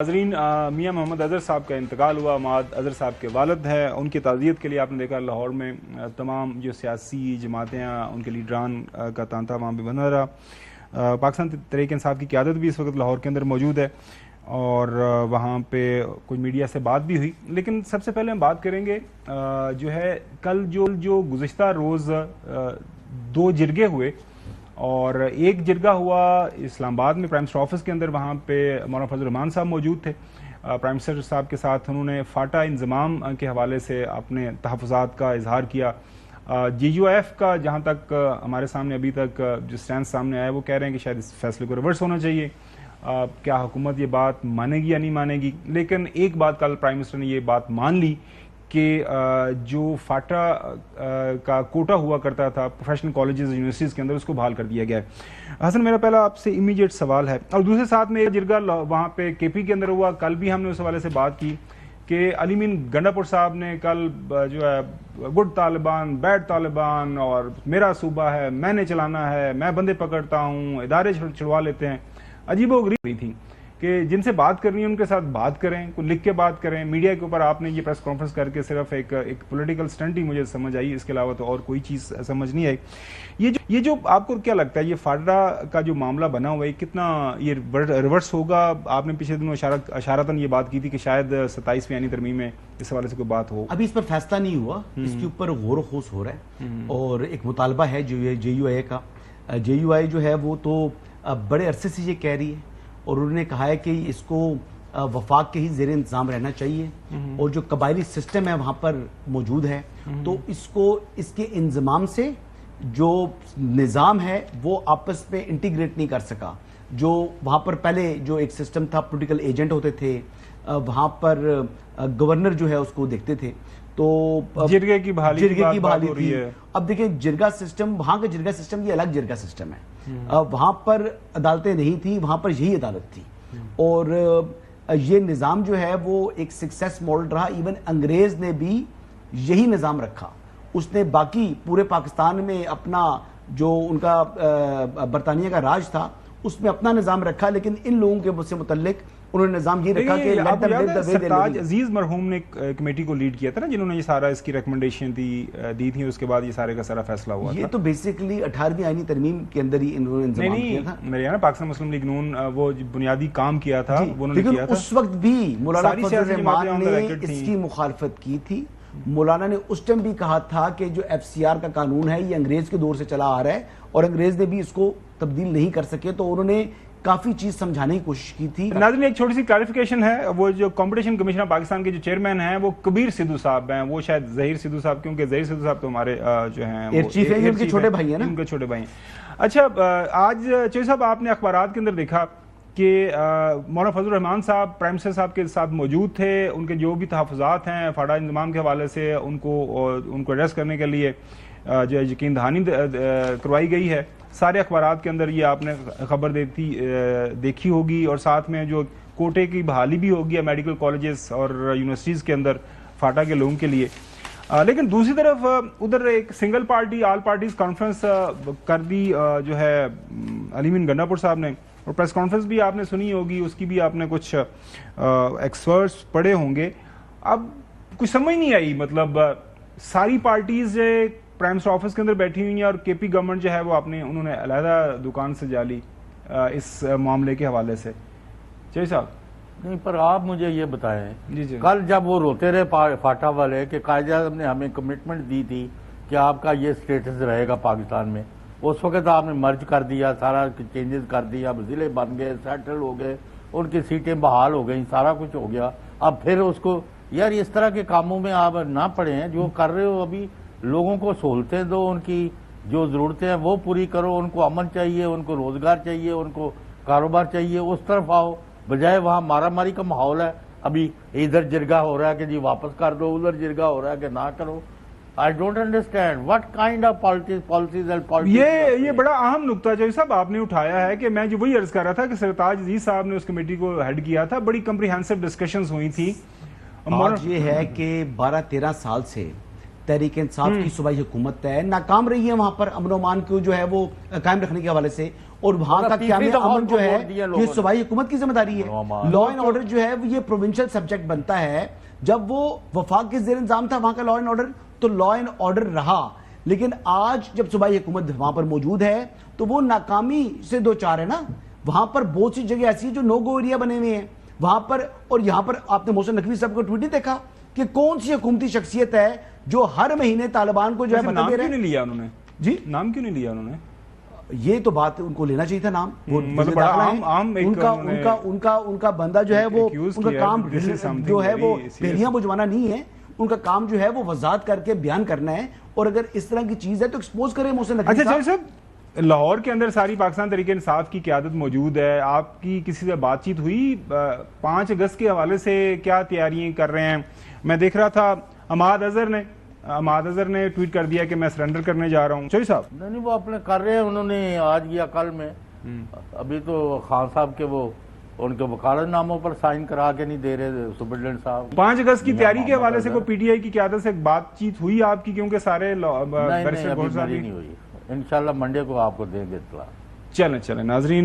नाज़रीन, मियां मोहम्मद अज़हर साहब का इंतकाल हुआ। माद अज़हर साहब के वालिद हैं। उनकी ताज़ियत के लिए आपने देखा लाहौर में तमाम जो सियासी जमातें हैं उनके लीडरान का तांता वहाँ पे बना रहा। पाकिस्तान तहरीक इंसाफ की क़यादत भी इस वक्त लाहौर के अंदर मौजूद है और वहाँ पे कुछ मीडिया से बात भी हुई। लेकिन सबसे पहले हम बात करेंगे जो है कल जो गुज़िश्ता रोज़ दो जिरगे हुए और एक जिरगा हुआ इस्लामाबाद में प्राइम मिनिस्टर ऑफिस के अंदर। वहाँ पे मौलाना फजल रहमान साहब मौजूद थे। प्राइम मिनिस्टर साहब के साथ उन्होंने फाटा इंज़माम के हवाले से अपने तहफ़्फ़ुज़ात का इजहार किया। JUIF का जहाँ तक हमारे सामने अभी तक जो स्टैंड सामने आया वो कह रहे हैं कि शायद इस फैसले को रिवर्स होना चाहिए। क्या हुकूमत ये बात मानेगी या नहीं मानेगी? लेकिन एक बात कल प्राइम मिनिस्टर ने ये बात मान ली कि जो फाटा का कोटा हुआ करता था प्रोफेशनल कॉलेजेस यूनिवर्सिटीज़ के अंदर उसको बहाल कर दिया गया है। हसन, मेरा पहला आपसे इमीडिएट सवाल है, और दूसरे साथ में एक जिरगा वहाँ पे KP के अंदर हुआ। कल भी हमने उस हवाले से बात की कि अली मीन गंडापुर साहब ने कल जो है गुड तालिबान बैड तालिबान और मेरा सूबा है, मैंने चलाना है, मैं बंदे पकड़ता हूँ, इदारे छुड़वा लेते हैं। अजीबोगरीब हुई थी कि जिनसे बात करनी है उनके साथ बात करें, कुछ लिख के बात करें। मीडिया के ऊपर आपने ये प्रेस कॉन्फ्रेंस करके सिर्फ एक पॉलिटिकल स्टंट ही मुझे समझ आई, इसके अलावा तो और कोई चीज़ समझ नहीं आई। ये जो आपको क्या लगता है ये फाटा का जो मामला बना हुआ है कितना ये रिवर्स होगा? आपने पिछले दिनों इशारतन ये बात की थी कि शायद 27वीं आईनी तरमीम में इस हवाले से कोई बात हो। अभी इस पर फैसला नहीं हुआ, इसके ऊपर गौर खोज हो रहा है और एक मुतालबा है जो JUI का। JUI जो है वो तो बड़े अरसे से ये कह रही है और उन्होंने कहा है कि इसको वफाक के ही ज़ेर इंतज़ाम रहना चाहिए और जो कबायली सिस्टम है वहाँ पर मौजूद है तो इसको इसके इंज़माम से जो निज़ाम है वो आपस में इंटीग्रेट नहीं कर सका। जो वहाँ पर पहले जो एक सिस्टम था, पॉलिटिकल एजेंट होते थे, वहाँ पर गवर्नर जो है उसको देखते थे, तो जिरगे की बहाली थी। अब देखिए जिरगा सिस्टम, वहाँ का जिरगा सिस्टम ये अलग जिरगा सिस्टम है। वहाँ पर अदालतें नहीं थी, वहाँ पर यही अदालत थी और ये निज़ाम जो है वो एक सक्सेस मॉडल रहा। इवन अंग्रेज ने भी यही निज़ाम रखा। उसने बाकी पूरे पाकिस्तान में अपना जो उनका बरतानिया का राज था उसमें अपना निज़ाम रखा, लेकिन इन लोगों के मुझसे मुतल्लिक उन्होंने निज़ाम ये रखा कि सरताज अजीज मरहूम ने कमेटी को लीड किया था ना, जिन्होंने ये सारा इसकी रिकमेंडेशन दी थी, उसके बाद ये सारे का सारा फैसला हुआ ये था। तो बेसिकली 18वीं आईनी तरमीम के अंदर ही इन्होंने इंतजाम किया था। मेरे ना पाकिस्तान मुस्लिम लीग नून वो बुनियादी काम किया था वो उन्होंने किया था। उस वक्त भी मौलाना फजल रहमान ने इसकी मुखालफत की थी। मौलाना ने उस टाइम भी कहा था कि जो FCR का कानून है ये अंग्रेज के दौर से चला आ रहा है और अंग्रेज ने भी इसको तब्दील नहीं कर सके, तो उन्होंने काफी चीज समझाने की कोशिश की थी। नाज़रीन, एक छोटी सी क्लैरिफिकेशन है, वो जो कंपटीशन कमिश्नर पाकिस्तान के जो चेयरमैन हैं वो कबीर सिद्धू साहब हैं, वो शायद ज़हीर सिद्धू साहब, क्योंकि ज़हीर सिद्धू साहब तो हमारे जो हैं उनके छोटे भाई हैं ना, उनके छोटे भाई हैं। अच्छा, आज चौधरी साहब आपने अखबारात के अंदर देखा कि मौलाना फजल रहमान साहब प्राइम मिनिस्टर साहब के साथ मौजूद थे। उनके जो भी तहफ़्फ़ुज़ात हैं फाटा इंतज़ाम के हवाले से उनको अरेस्ट करने के लिए जो यकीन दहानी करवाई गई है। सारे अखबारात के अंदर ये आपने खबर देखी होगी और साथ में जो कोटे की बहाली भी होगी मेडिकल कॉलेजेस और यूनिवर्सिटीज़ के अंदर फाटा के लोगों के लिए। लेकिन दूसरी तरफ उधर एक single party all parties conference कर दी जो है अली मीन गंडापुर साहब ने, और प्रेस कॉन्फ्रेंस भी आपने सुनी होगी, उसकी भी आपने कुछ एक्सपर्ट्स पढ़े होंगे। अब कुछ समझ नहीं आई, मतलब सारी पार्टीज प्राइम मिनिस्टर ऑफिस के अंदर बैठी हुई हैं और KP गवर्नमेंट जो है वो उन्होंने अलहदा दुकान से जाली इस मामले के हवाले से। चाहिए साहब नहीं, पर आप मुझे ये बताएं जी कल जब वो रोते रहे फाटा वाले कि कायद-ए-आज़म ने हमें कमिटमेंट दी थी कि आपका ये स्टेटस रहेगा पाकिस्तान में, उस वक्त आपने मर्ज कर दिया, सारा चेंजेस कर दिया, ज़िले बन गए, सेटल हो गए, उनकी सीटें बहाल हो गई, सारा कुछ हो गया। अब फिर उसको यार इस तरह के कामों में आप ना पड़े हैं। जो कर रहे हो अभी, लोगों को सहूलतें दो, उनकी जो ज़रूरतें हैं वो पूरी करो। उनको अमन चाहिए, उनको रोज़गार चाहिए, उनको कारोबार चाहिए, उस तरफ आओ, बजाय वहाँ मारा मारी का माहौल है। अभी इधर जिरगा हो रहा है कि जी वापस कर दो, उधर जिरगा हो रहा है कि ना करो। I don't understand what kind of policies and politics। ये बड़ा अहम नुक्ता जो सब आपने उठाया है कि मैं जो वही अर्ज कर रहा था कि सरताज अजीज साहब ने उस कमेटी को हेड किया था, बड़ी कम्प्रिहेंसिव डिस्कशंस हुई थी। बात ये है कि 12-13 साल से तहरीक इंसाफ की सूबाई हुकूमत है, नाकाम रही है वहां पर अमन अमान को जो है वो कायम रखने के हवाले से। اور وہاں کا قیام امن جو ہے یہ صوبائی حکومت کی ذمہ داری ہے. لا اینڈ آرڈر جو ہے یہ پروونشل سبجیکٹ بنتا ہے. جب وہ وفاق کے زیر انتظام تھا وہاں کا لا اینڈ آرڈر تو لا اینڈ آرڈر رہا, لیکن آج جب صوبائی حکومت وہاں پر موجود ہے تو وہ ناکامی سے دو چار ہے نا. وہاں پر بہت سی جگہ ایسی جو نو گو ایریا بنے ہوئے ہیں وہاں پر, اور یہاں پر آپ نے محسن نقوی صاحب کو ٹویٹ نہیں دیکھا کہ کون سی حکومتی شخصیت ہے جو ہر مہینے طالبان کو جو ہے نام کیوں نہیں لیا انہوں نے؟ جی نام کیوں نہیں لیا انہوں نے؟ یہ تو بات ان کو لینا چاہیے تھا نام. مطلب بڑا عام ان کا بندہ جو ہے وہ ان کا کام جو ہے وہ پھیلیاں بجوانا نہیں ہے. ان کا کام جو ہے وہ وضاحت کر کے بیان کرنا ہے, اور اگر اس طرح کی چیز ہے تو ایکسپوز کریں محسن نقوی صاحب. اچھا صاحب, لاہور کے اندر ساری پاکستان تحریک انصاف کی قیادت موجود ہے, آپ کی کسی سے بات چیت ہوئی 5 اگست کے حوالے سے؟ کیا تیاریاں کر رہے ہیں؟ میں دیکھ رہا تھا حماد اظہر نے ٹویٹ کر دیا کہ میں سرنڈر کرنے جا رہا ہوں. چوہی صاحب نہیں وہ اپنے کر رہے ہیں, انہوں نے آج یا کل میں. ابھی تو خان صاحب کے وہ ان کے وکالت ناموں پر سائن کرا کے نہیں دے رہے سپرنٹینڈنٹ صاحب. 5 اگست کی تیاری کے حوالے سے کوئی پی ٹی آئی کی قیادت سے بات چیت ہوئی آپ کی؟ کیونکہ سارے نہیں ہوئی, انشاءاللہ منڈے کو آپ کو دیں گے اطلاع. چلیں ناظرین.